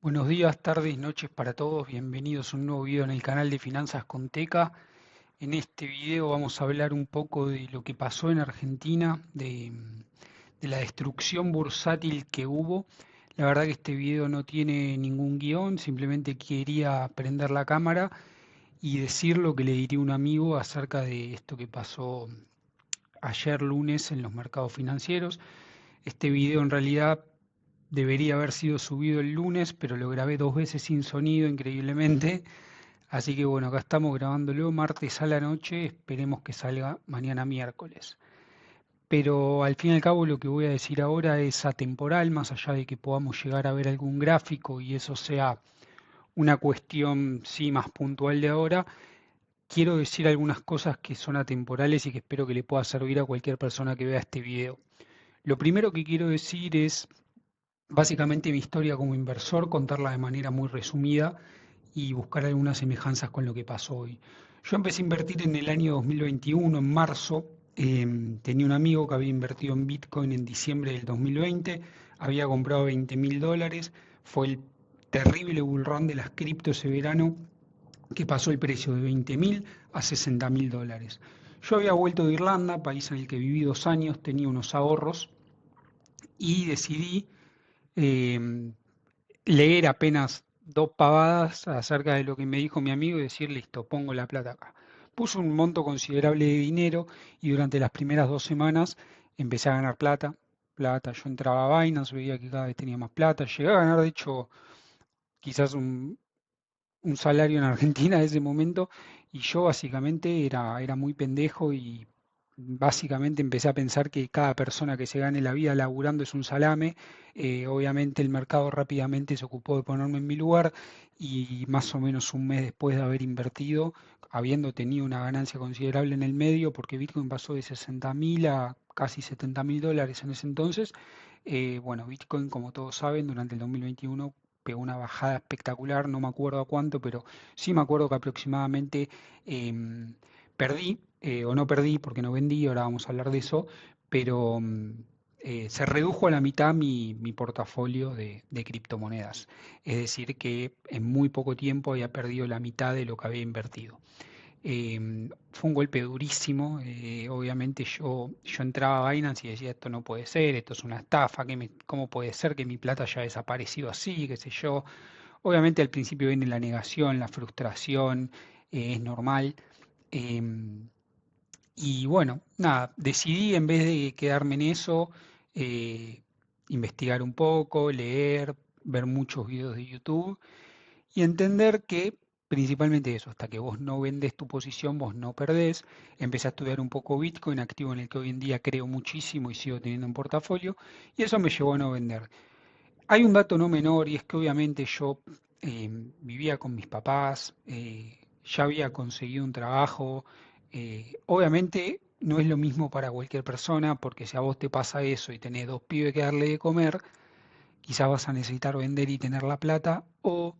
Buenos días, tardes, noches para todos. Bienvenidos a un nuevo video en el canal de Finanzas con Teca. En este video vamos a hablar un poco de lo que pasó en Argentina, de la destrucción bursátil que hubo. La verdad que este video no tiene ningún guión, simplemente quería prender la cámara y decir lo que le diría a un amigo acerca de esto que pasó ayer lunes en los mercados financieros. Este video en realidad debería haber sido subido el lunes, pero lo grabé dos veces sin sonido, increíblemente. Así que bueno, acá estamos grabándolo martes a la noche, esperemos que salga mañana miércoles. Pero al fin y al cabo lo que voy a decir ahora es atemporal, más allá de que podamos llegar a ver algún gráfico y eso sea una cuestión sí más puntual de ahora. Quiero decir algunas cosas que son atemporales y que espero que le pueda servir a cualquier persona que vea este video. Lo primero que quiero decir es básicamente mi historia como inversor, contarla de manera muy resumida y buscar algunas semejanzas con lo que pasó hoy. Yo empecé a invertir en el año 2021, en marzo. Tenía un amigo que había invertido en Bitcoin en diciembre del 2020, había comprado $20.000. Fue el terrible bull run de las criptos ese verano que pasó el precio de 20.000 a $60.000. Yo había vuelto de Irlanda, país en el que viví 2 años, tenía unos ahorros y decidí eh, leer apenas dos pavadas acerca de lo que me dijo mi amigo y decir, listo, pongo la plata acá. Puse un monto considerable de dinero y durante las primeras 2 semanas empecé a ganar plata. Yo entraba a Binance, veía que cada vez tenía más plata. Llegué a ganar, de hecho, quizás un salario en Argentina de ese momento y yo básicamente era muy pendejo y básicamente empecé a pensar que cada persona que se gane la vida laburando es un salame. Obviamente el mercado rápidamente se ocupó de ponerme en mi lugar y más o menos un mes después de haber invertido, habiendo tenido una ganancia considerable en el medio, porque Bitcoin pasó de 60.000 a casi $70.000 en ese entonces. Bueno, Bitcoin, como todos saben, durante el 2021 pegó una bajada espectacular, no me acuerdo a cuánto, pero sí me acuerdo que aproximadamente em, perdí, o no perdí porque no vendí, ahora vamos a hablar de eso, pero se redujo a la mitad mi portafolio de criptomonedas. Es decir, que en muy poco tiempo había perdido la mitad de lo que había invertido. Fue un golpe durísimo. Obviamente yo entraba a Binance y decía, esto no puede ser, esto es una estafa, ¿cómo puede ser que mi plata haya desaparecido así, qué sé yo? Obviamente al principio viene la negación, la frustración, es normal. Em, y bueno, nada, decidí en vez de quedarme en eso, eh, investigar un poco, leer, ver muchos videos de YouTube y entender que principalmente eso, hasta que vos no vendes tu posición, vos no perdés. Empecé a estudiar un poco Bitcoin, activo en el que hoy en día creo muchísimo y sigo teniendo un portafolio, y eso me llevó a no vender. Hay un dato no menor y es que obviamente yo vivía con mis papás, ya había conseguido un trabajo. Obviamente no es lo mismo para cualquier persona, porque si a vos te pasa eso y tenés dos pibes que darle de comer, quizás vas a necesitar vender y tener la plata, o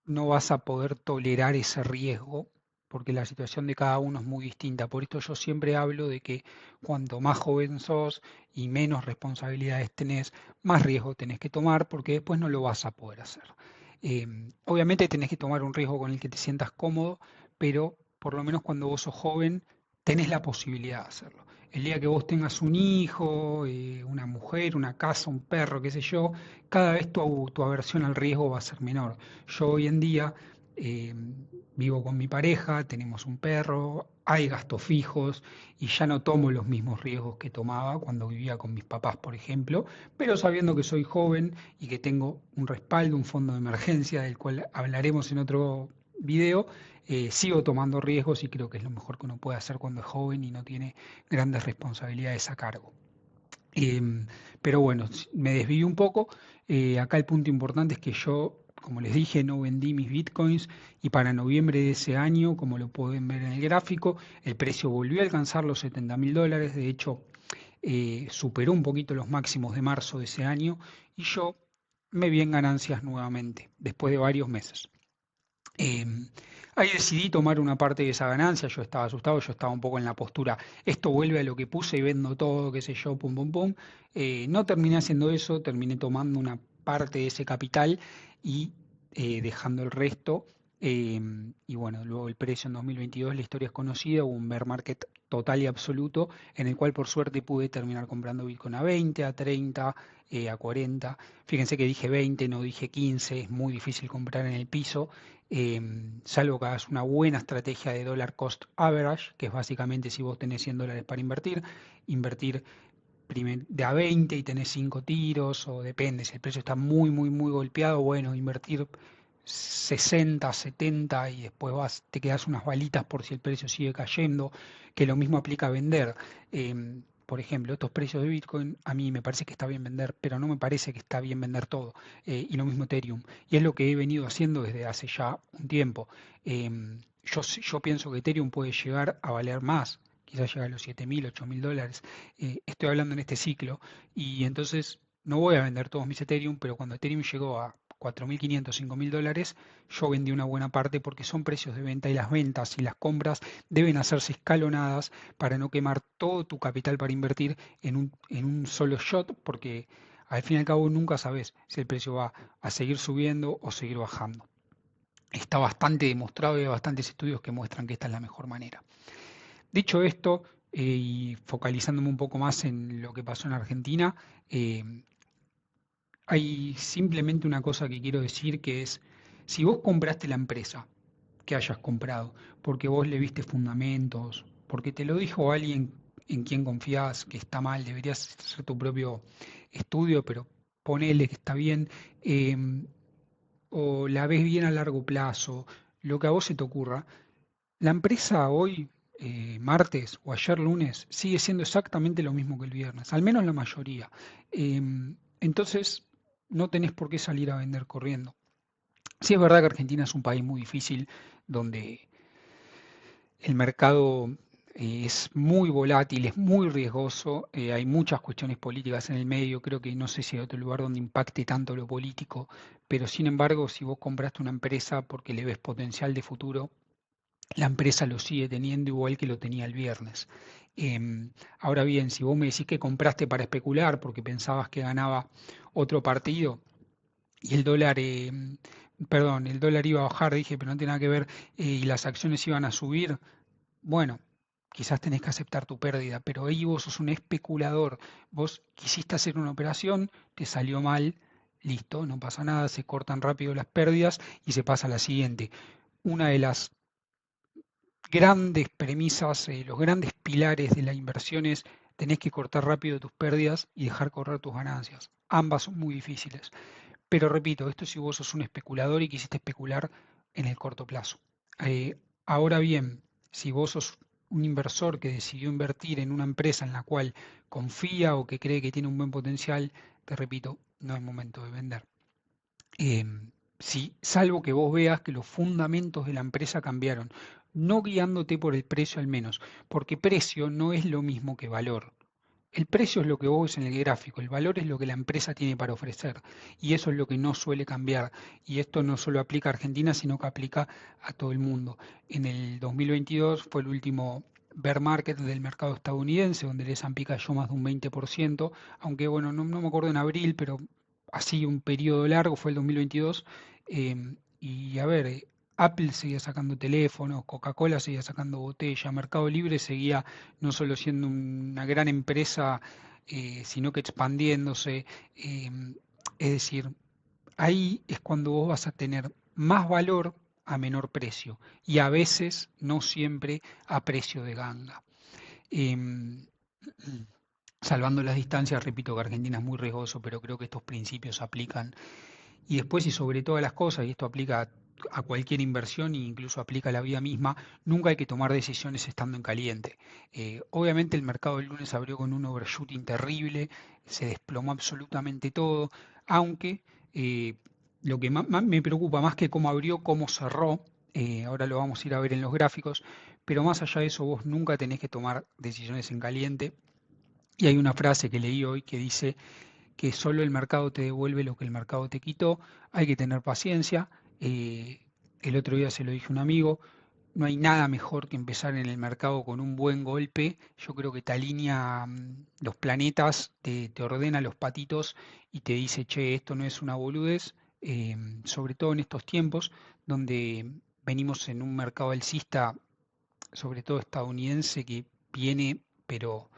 no vas a poder tolerar ese riesgo porque la situación de cada uno es muy distinta. Por esto yo siempre hablo de que cuanto más joven sos y menos responsabilidades tenés, más riesgo tenés que tomar porque después no lo vas a poder hacer. Obviamente tenés que tomar un riesgo con el que te sientas cómodo, pero por lo menos cuando vos sos joven tenés la posibilidad de hacerlo. El día que vos tengas un hijo, una mujer, una casa, un perro, qué sé yo, cada vez tu aversión al riesgo va a ser menor. Yo hoy en día eh, vivo con mi pareja, tenemos un perro, hay gastos fijos y ya no tomo los mismos riesgos que tomaba cuando vivía con mis papás, por ejemplo, pero sabiendo que soy joven y que tengo un respaldo, un fondo de emergencia del cual hablaremos en otro video. Sigo tomando riesgos y creo que es lo mejor que uno puede hacer cuando es joven y no tiene grandes responsabilidades a cargo. Em, pero bueno, me desvío un poco. Acá el punto importante es que yo, como les dije, no vendí mis bitcoins y para noviembre de ese año, como lo pueden ver en el gráfico, el precio volvió a alcanzar los $70.000. De hecho, superó un poquito los máximos de marzo de ese año y yo me vi en ganancias nuevamente después de varios meses. Eh, Ahí decidí tomar una parte de esa ganancia, yo estaba asustado, yo estaba un poco en la postura, esto vuelve a lo que puse y vendo todo, qué sé yo, pum, pum, pum. No terminé haciendo eso, terminé tomando una parte de ese capital y dejando el resto. Y bueno, luego el precio en 2022, la historia es conocida, hubo un bear market total y absoluto, en el cual por suerte pude terminar comprando Bitcoin a 20, a 30, a 40. Fíjense que dije 20, no dije 15, es muy difícil comprar en el piso, salvo que hagas una buena estrategia de dollar cost average, que es básicamente si vos tenés $100 para invertir de a 20 y tenés 5 tiros, o depende, si el precio está muy, muy, muy golpeado, bueno, invertir 60, 70 y después te quedas unas balitas por si el precio sigue cayendo, que lo mismo aplica a vender. Por ejemplo, estos precios de Bitcoin, a mí me parece que está bien vender, pero no me parece que está bien vender todo. Y lo mismo Ethereum. Y es lo que he venido haciendo desde hace ya un tiempo. Yo pienso que Ethereum puede llegar a valer más, quizás llegue a los 7.000, 8.000 dólares. Estoy hablando en este ciclo y entonces no voy a vender todos mis Ethereum, pero cuando Ethereum llegó a 4.500, 5.000 dólares, yo vendí una buena parte porque son precios de venta y las ventas y las compras deben hacerse escalonadas para no quemar todo tu capital para invertir en un solo shot, porque al fin y al cabo nunca sabes si el precio va a seguir subiendo o seguir bajando. Está bastante demostrado y hay bastantes estudios que muestran que esta es la mejor manera. Dicho esto, y focalizándome un poco más en lo que pasó en Argentina, eh, hay simplemente una cosa que quiero decir que es, si vos compraste la empresa que hayas comprado, porque vos le viste fundamentos, porque te lo dijo alguien en quien confías que está mal, deberías hacer tu propio estudio, pero ponele que está bien, eh, o la ves bien a largo plazo, lo que a vos se te ocurra, la empresa hoy, martes o ayer lunes, sigue siendo exactamente lo mismo que el viernes, al menos la mayoría. Entonces, no tenés por qué salir a vender corriendo. Sí es verdad que Argentina es un país muy difícil, donde el mercado es muy volátil, es muy riesgoso, hay muchas cuestiones políticas en el medio, creo que no sé si hay otro lugar donde impacte tanto lo político, pero sin embargo, si vos compraste una empresa porque le ves potencial de futuro, la empresa lo sigue teniendo igual que lo tenía el viernes. Ahora bien, si vos me decís que compraste para especular porque pensabas que ganaba otro partido y el dólar iba a bajar, dije, pero no tiene nada que ver, y las acciones iban a subir, bueno, quizás tenés que aceptar tu pérdida, pero ahí vos sos un especulador, vos quisiste hacer una operación, te salió mal, listo, no pasa nada, se cortan rápido las pérdidas y se pasa a la siguiente. Una de las grandes premisas, los grandes pilares de la inversión es tenés que cortar rápido tus pérdidas y dejar correr tus ganancias. Ambas son muy difíciles. Pero repito, esto si vos sos un especulador y quisiste especular en el corto plazo. Eh, Ahora bien, si vos sos un inversor que decidió invertir en una empresa en la cual confía o que cree que tiene un buen potencial, te repito, no es momento de vender. Sí, salvo que vos veas que los fundamentos de la empresa cambiaron, no guiándote por el precio al menos, porque precio no es lo mismo que valor. El precio es lo que vos ves en el gráfico, el valor es lo que la empresa tiene para ofrecer y eso es lo que no suele cambiar. Y esto no solo aplica a Argentina, sino que aplica a todo el mundo. En el 2022 fue el último bear market del mercado estadounidense, donde el S&P cayó más de un 20%, aunque bueno, no me acuerdo en abril, pero así un periodo largo fue el 2022. Y a ver, Apple seguía sacando teléfonos, Coca-Cola seguía sacando botella, Mercado Libre seguía no solo siendo una gran empresa, sino que expandiéndose. Es decir, ahí es cuando vos vas a tener más valor a menor precio y a veces, no siempre, a precio de ganga. Em, Salvando las distancias, repito que Argentina es muy riesgoso, pero creo que estos principios aplican. Y después, y sobre todas las cosas, y esto aplica a cualquier inversión e incluso aplica a la vida misma, nunca hay que tomar decisiones estando en caliente. Obviamente el mercado el lunes abrió con un overshooting terrible, se desplomó absolutamente todo, aunque lo que más me preocupa más que cómo abrió, cómo cerró, ahora lo vamos a ir a ver en los gráficos, pero más allá de eso vos nunca tenés que tomar decisiones en caliente. Y hay una frase que leí hoy que dice que solo el mercado te devuelve lo que el mercado te quitó, hay que tener paciencia. El otro día se lo dije a un amigo, no hay nada mejor que empezar en el mercado con un buen golpe. Yo creo que te alinea los planetas, te ordena los patitos y te dice, che, esto no es una boludez, sobre todo en estos tiempos donde venimos en un mercado alcista, sobre todo estadounidense, que viene, pero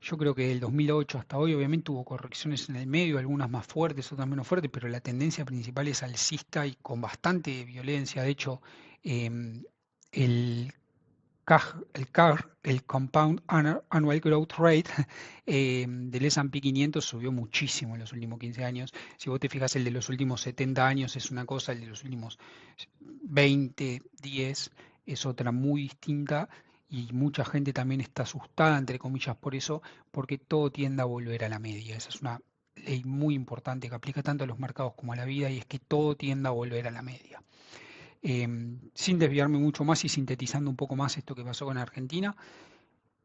yo creo que del 2008 hasta hoy obviamente hubo correcciones en el medio, algunas más fuertes, otras menos fuertes, pero la tendencia principal es alcista y con bastante violencia. De hecho, em, el el Compound Annual Growth Rate del S&P 500 subió muchísimo en los últimos 15 años. Si vos te fijas, el de los últimos 70 años es una cosa, el de los últimos 20, 10 es otra muy distinta y mucha gente también está asustada, entre comillas, por eso, porque todo tiende a volver a la media. Esa es una ley muy importante que aplica tanto a los mercados como a la vida y es que todo tiende a volver a la media. Sin desviarme mucho más y sintetizando un poco más esto que pasó con Argentina,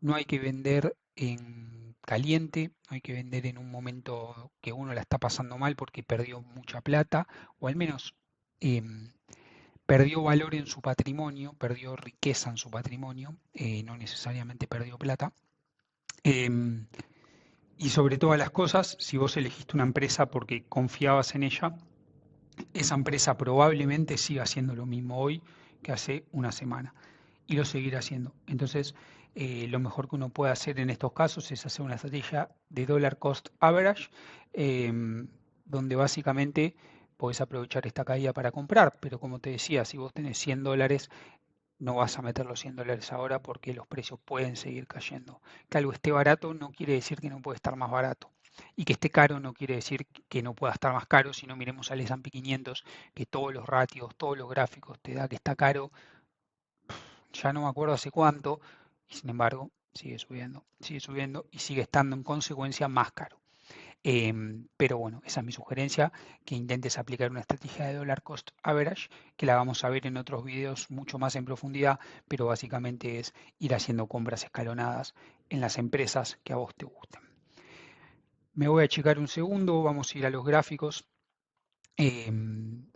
no hay que vender en caliente, no hay que vender en un momento que uno la está pasando mal porque perdió mucha plata, o al menos em, perdió valor en su patrimonio, perdió riqueza en su patrimonio, no necesariamente perdió plata. Em, y sobre todas las cosas, si vos elegiste una empresa porque confiabas en ella, esa empresa probablemente siga haciendo lo mismo hoy que hace una semana y lo seguirá haciendo. Entonces, lo mejor que uno puede hacer en estos casos es hacer una estrategia de dollar cost average, donde básicamente podés aprovechar esta caída para comprar, pero como te decía, si vos tenés $100, no vas a meter los $100 ahora porque los precios pueden seguir cayendo. Que algo esté barato no quiere decir que no puede estar más barato. Y que esté caro no quiere decir que no pueda estar más caro. Si no, miremos al S&P 500, que todos los ratios, todos los gráficos te da que está caro. Ya no me acuerdo hace cuánto. Y sin embargo, sigue subiendo y sigue estando en consecuencia más caro. Pero bueno, esa es mi sugerencia, que intentes aplicar una estrategia de dollar cost average, que la vamos a ver en otros videos mucho más en profundidad, pero básicamente es ir haciendo compras escalonadas en las empresas que a vos te gusten. Me voy a achicar un segundo, vamos a ir a los gráficos.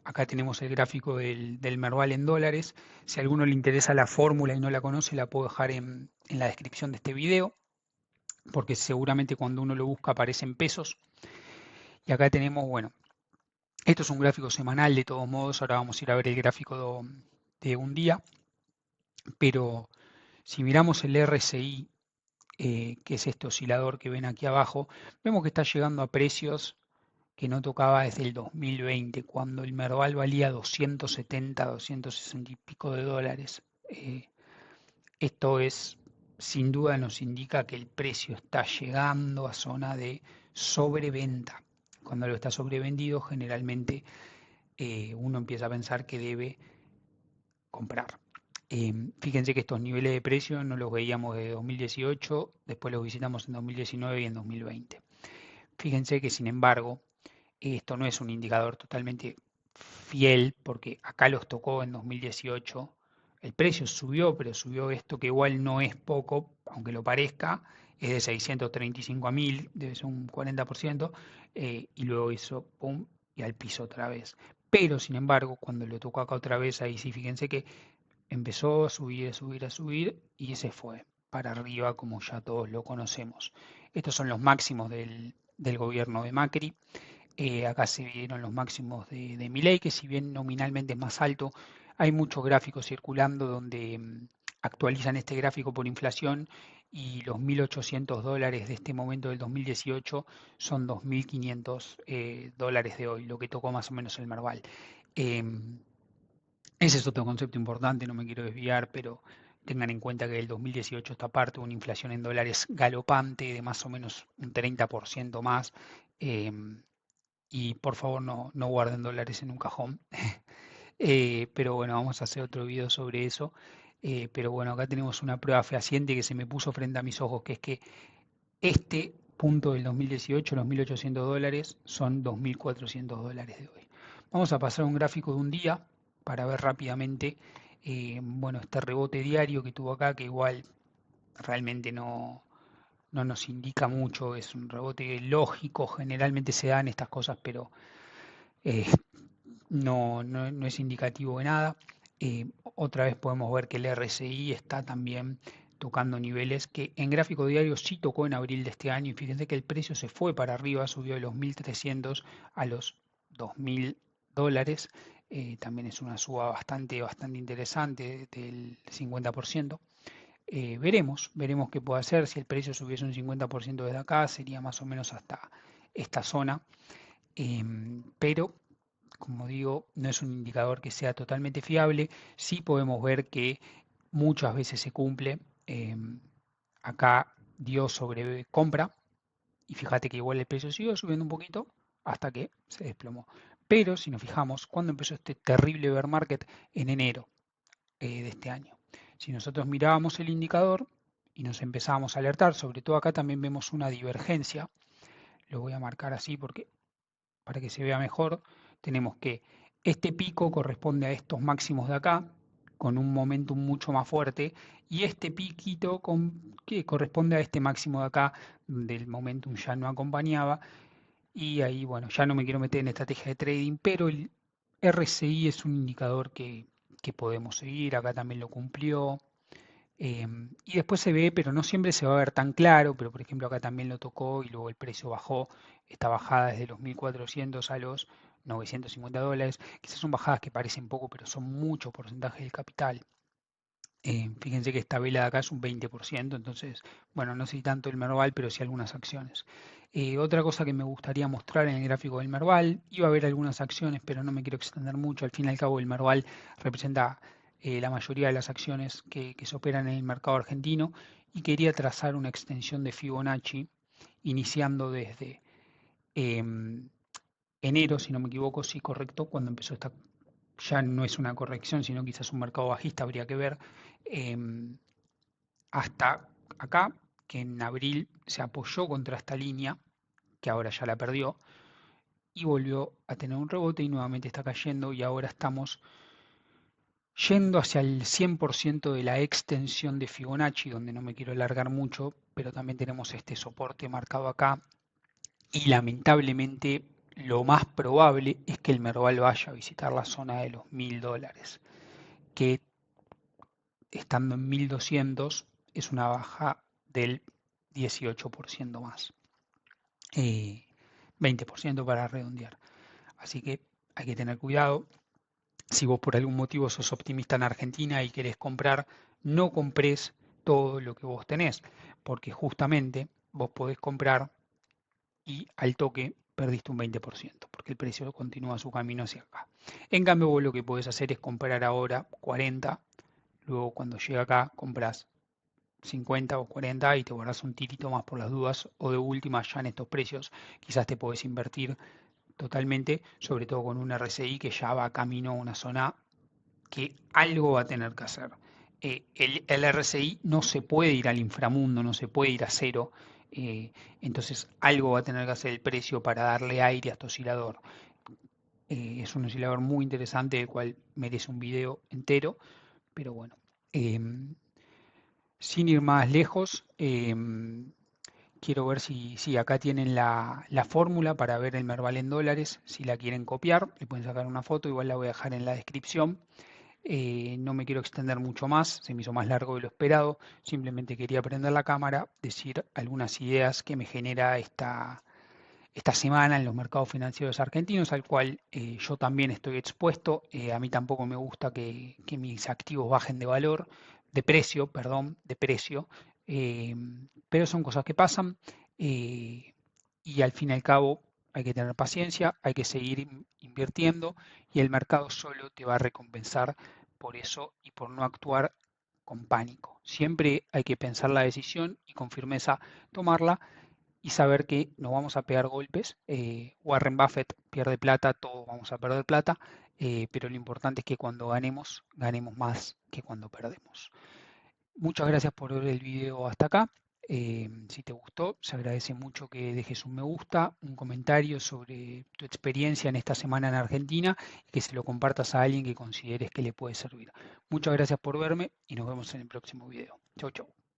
Acá tenemos el gráfico del Merval en dólares. Si a alguno le interesa la fórmula y no la conoce, la puedo dejar en la descripción de este video, porque seguramente cuando uno lo busca aparece en pesos. Y acá tenemos, bueno, esto es un gráfico semanal de todos modos, ahora vamos a ir a ver el gráfico de un día, pero si miramos el RSI, que es este oscilador que ven aquí abajo, vemos que está llegando a precios que no tocaba desde el 2020, cuando el Merval valía 270, 260 y pico de dólares. Esto es, sin duda nos indica que el precio está llegando a zona de sobreventa. Cuando lo está sobrevendido, generalmente uno empieza a pensar que debe comprar. Fíjense que estos niveles de precio no los veíamos de 2018, después los visitamos en 2019 y en 2020. Fíjense que sin embargo, esto no es un indicador totalmente fiel porque acá los tocó en 2018. El precio subió, pero subió esto que igual no es poco, aunque lo parezca, es de 635 a 1000, debe ser un 40%, y luego hizo pum y al piso otra vez. Pero sin embargo, cuando lo tocó acá otra vez, ahí sí fíjense que empezó a subir, a subir, a subir y se fue para arriba como ya todos lo conocemos. Estos son los máximos del gobierno de Macri. Acá se vieron los máximos de Milei, que si bien nominalmente es más alto, hay muchos gráficos circulando donde actualizan este gráfico por inflación y los $1.800 de este momento del 2018 son $2.500 dólares de hoy, lo que tocó más o menos el Merval. Em, Ese es otro concepto importante, no me quiero desviar, pero tengan en cuenta que el 2018 está parte de una inflación en dólares galopante de más o menos un 30% más. em, y por favor no guarden dólares en un cajón. Pero bueno, vamos a hacer otro video sobre eso. Pero bueno, acá tenemos una prueba fehaciente que se me puso frente a mis ojos, que es que este punto del 2018, los $1.800, son $2.400 de hoy. Vamos a pasar a un gráfico de un día para ver rápidamente, bueno, este rebote diario que tuvo acá, que igual realmente no nos indica mucho, es un rebote lógico, generalmente se dan estas cosas, pero eh, no es indicativo de nada. Otra vez podemos ver que el RSI está también tocando niveles que en gráfico diario sí tocó en abril de este año, y fíjense que el precio se fue para arriba, subió de los 1.300 a los $2.000. También es una suba bastante interesante del 50%. Veremos qué puede hacer. Si el precio subiese un 50% desde acá, sería más o menos hasta esta zona. Pero, como digo, no es un indicador que sea totalmente fiable. Sí podemos ver que muchas veces se cumple. Acá dio sobre compra y fíjate que igual el precio siguió subiendo un poquito hasta que se desplomó. Pero si nos fijamos, ¿cuándo empezó este terrible bear market? En enero de este año. Si nosotros mirábamos el indicador y nos empezábamos a alertar, sobre todo acá también vemos una divergencia, lo voy a marcar así porque para que se vea mejor, tenemos que este pico corresponde a estos máximos de acá, con un momentum mucho más fuerte, y este piquito que corresponde a este máximo de acá, donde el momentum ya no acompañaba, y ahí, bueno, ya no me quiero meter en estrategia de trading, pero el RSI es un indicador que podemos seguir, acá también lo cumplió, y después se ve, pero no siempre se va a ver tan claro, pero por ejemplo acá también lo tocó y luego el precio bajó, esta bajada desde los 1.400 a los $950, quizás son bajadas que parecen poco, pero son mucho porcentaje del capital. Fíjense que esta vela de acá es un 20%, entonces, bueno, no sé si tanto el Merval, pero sí algunas acciones. Otra cosa que me gustaría mostrar en el gráfico del Merval, iba a haber algunas acciones, pero no me quiero extender mucho, al fin y al cabo el Merval representa la mayoría de las acciones que se operan en el mercado argentino, y quería trazar una extensión de Fibonacci, iniciando desde em, enero, si no me equivoco, sí, correcto, cuando empezó esta, ya no es una corrección, sino quizás un mercado bajista, habría que ver, em, hasta acá, que en abril se apoyó contra esta línea, que ahora ya la perdió, y volvió a tener un rebote y nuevamente está cayendo, y ahora estamos yendo hacia el 100% de la extensión de Fibonacci, donde no me quiero alargar mucho, pero también tenemos este soporte marcado acá, y lamentablemente lo más probable es que el Merval vaya a visitar la zona de los $1.000, que estando en 1.200 es una baja del 18% más, 20% para redondear. Así que hay que tener cuidado. Si vos por algún motivo sos optimista en Argentina y querés comprar, no compres todo lo que vos tenés, porque justamente vos podés comprar y al toque perdiste un 20%, porque el precio continúa su camino hacia acá. En cambio, vos lo que podés hacer es comprar ahora 40, luego cuando llega acá compras 50 o 40 y te guardas un tirito más por las dudas, o de última ya en estos precios quizás te podés invertir totalmente, sobre todo con un RSI que ya va camino a una zona que algo va a tener que hacer. El RSI no se puede ir al inframundo, no se puede ir a cero, entonces algo va a tener que hacer el precio para darle aire a este oscilador. Es un oscilador muy interesante, el cual merece un video entero, pero bueno. Sin ir más lejos, quiero ver si acá tienen la fórmula para ver el Merval en dólares. Si la quieren copiar, le pueden sacar una foto, igual la voy a dejar en la descripción. No me quiero extender mucho más, se me hizo más largo de lo esperado. Simplemente quería prender la cámara, decir algunas ideas que me genera esta semana en los mercados financieros argentinos, al cual yo también estoy expuesto. A mí tampoco me gusta que mis activos bajen de valor, de precio, perdón, de precio, eh, pero son cosas que pasan, y al fin y al cabo hay que tener paciencia, hay que seguir invirtiendo, y el mercado solo te va a recompensar por eso y por no actuar con pánico. Siempre hay que pensar la decisión y con firmeza tomarla, y saber que nos vamos a pegar golpes. Warren Buffett pierde plata, todos vamos a perder plata, pero lo importante es que cuando ganemos, ganemos más que cuando perdemos. Muchas gracias por ver el video hasta acá. Si te gustó, se agradece mucho que dejes un me gusta, un comentario sobre tu experiencia en esta semana en Argentina, y que se lo compartas a alguien que consideres que le puede servir. Muchas gracias por verme y nos vemos en el próximo video. Chau, chau.